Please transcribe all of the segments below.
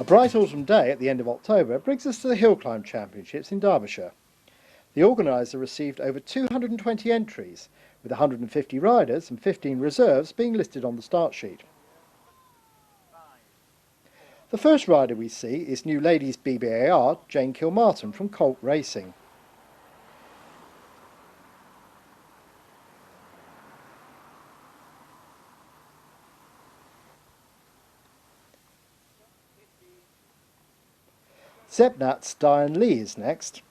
bright autumn day at the end of October brings us to the Hill Climb Championships in Derbyshire. The organiser received over 220 entries, with 150 riders and 15 reserves being listed on the start sheet. The first rider we see is new ladies BBAR Jane Kilmartin from Colt Racing. Zebnat's Diane Lee is next.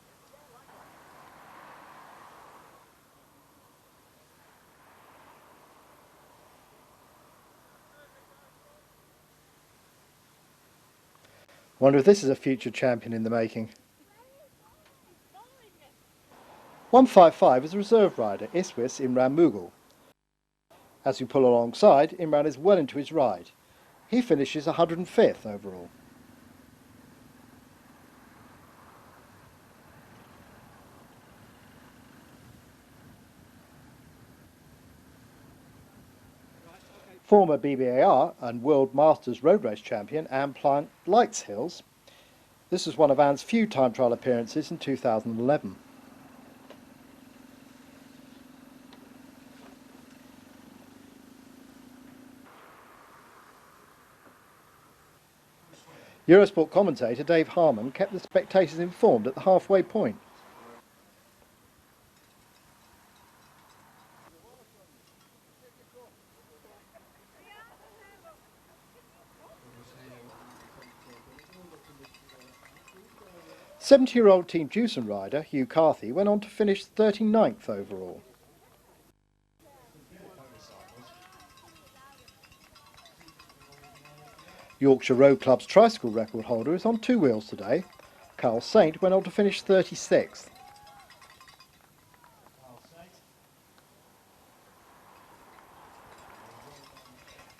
Wonder if this is a future champion in the making. 155 is a reserve rider, Iswis Imran Mughal. As we pull alongside, Imran is well into his ride. He finishes 105th overall. Former BBAR and World Masters Road Race champion Anne Plant likes hills. This was one of Anne's few time trial appearances in 2011. Eurosport commentator Dave Harmon kept the spectators informed at the halfway point. '70-year-old Team Jewson rider Hugh Carthy went on to finish 39th overall. Yorkshire Road Club's tricycle record holder is on two wheels today. Carl Saint went on to finish 36th.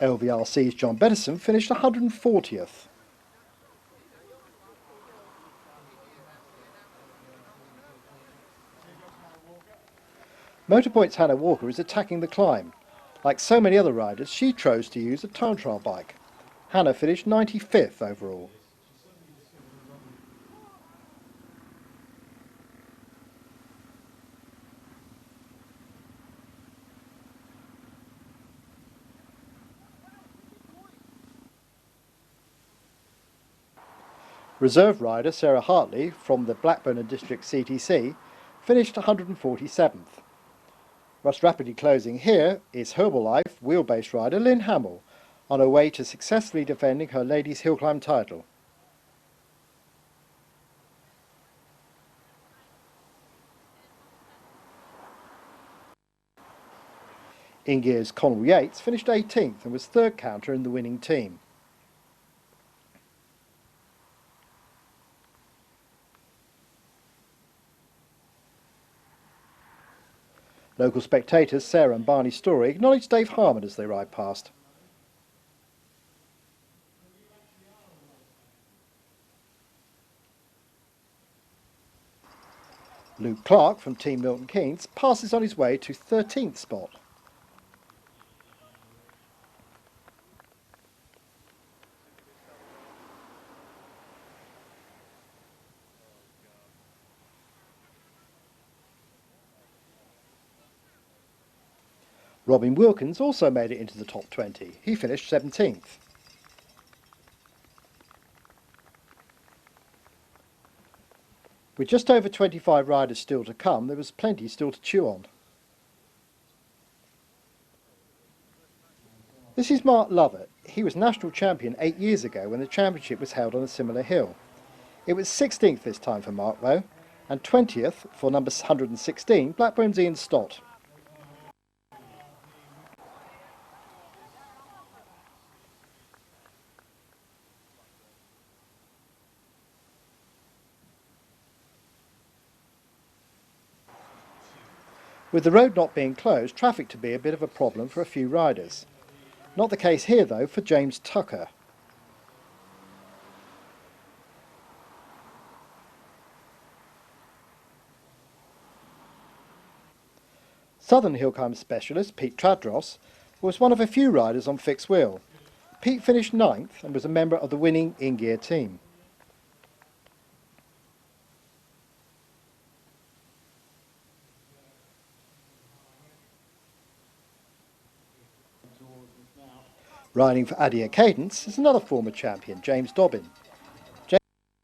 LVRC's John Bettison finished 140th. Motorpoint's Hannah Walker is attacking the climb. Like so many other riders, she chose to use a time trial bike. Hannah finished 95th overall. Reserve rider Sarah Hartley from the Blackburn and District CTC finished 147th. Most rapidly closing here is Herbalife wheelbase rider Lynn Hamill on her way to successfully defending her ladies hill climb title. In-Gear's Connell Yates finished 18th and was third counter in the winning team. Local spectators Sarah and Barney Story acknowledged Dave Harmon as they ride past. Luke Clark from Team Milton Keynes passes on his way to 13th spot. Robin Wilkins also made it into the top 20. He finished 17th. With just over 25 riders still to come, there was plenty still to chew on. This is Mark Lovett. He was national champion 8 years ago when the championship was held on a similar hill. It was 16th this time for Mark though, and 20th for number 116, Blackburn's Ian Stott. With the road not being closed, traffic to be a bit of a problem for a few riders. Not the case here though for James Tucker. Southern hill climb specialist Pete Tradros was one of a few riders on fixed wheel. Pete finished 9th and was a member of the winning in-gear team. Riding for Adia Cadence is another former champion, James Dobbin.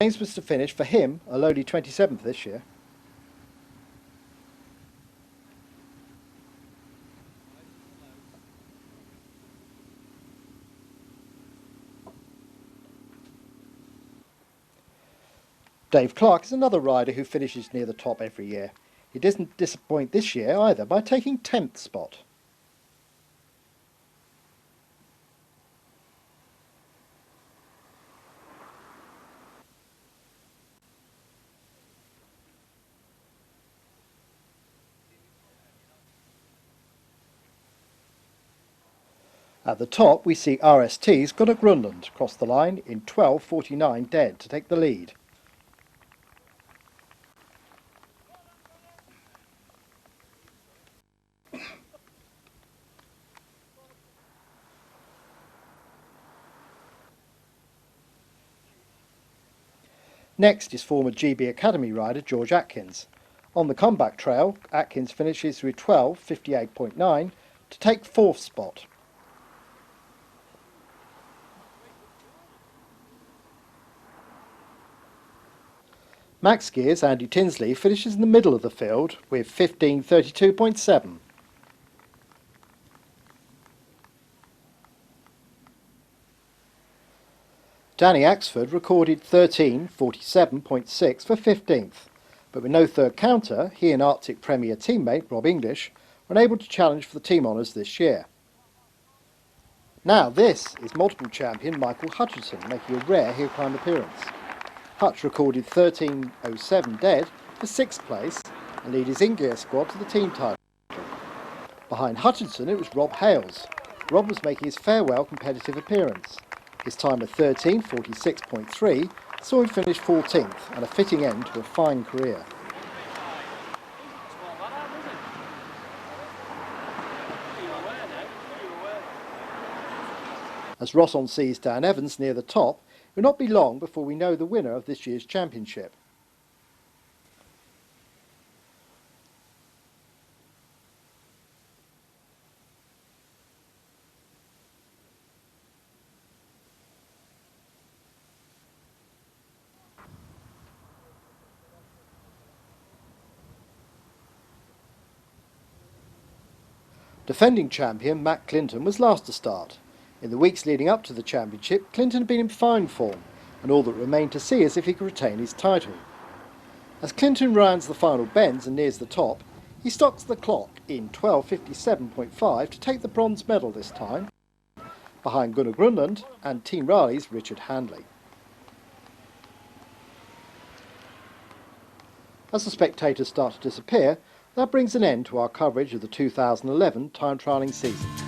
James was to finish, for him, a lowly 27th this year. Dave Clark is another rider who finishes near the top every year. He doesn't disappoint this year either by taking 10th spot. At the top we see RST's Gunnar Grunland cross the line in 12:49 dead to take the lead. Next is former GB Academy rider George Atkins. On the comeback trail, Atkins finishes through 12:58.9 to take 4th spot. Max Gear's Andy Tinsley finishes in the middle of the field with 15:32.7. Danny Axford recorded 13:47.6 for 15th, but with no third counter, he and Arctic Premier teammate Rob English were unable to challenge for the team honours this year. Now this is multiple champion Michael Hutchinson making a rare hill climb appearance. Hutch recorded 13:07 dead for 6th place and lead his in-gear squad to the team title. Behind Hutchinson it was Rob Hales. Rob was making his farewell competitive appearance. His time of 13:46.3 saw him finish 14th and a fitting end to a fine career. As Ross-on sees Dan Evans near the top, it will not be long before we know the winner of this year's championship. Defending champion Matt Clinton was last to start. In the weeks leading up to the championship, Clinton had been in fine form, and all that remained to see is if he could retain his title. As Clinton rounds the final bends and nears the top, he stocks the clock in 12:57.5 to take the bronze medal this time, behind Gunnar Grunland and Team Raleigh's Richard Handley. As the spectators start to disappear, that brings an end to our coverage of the 2011 time trialling season.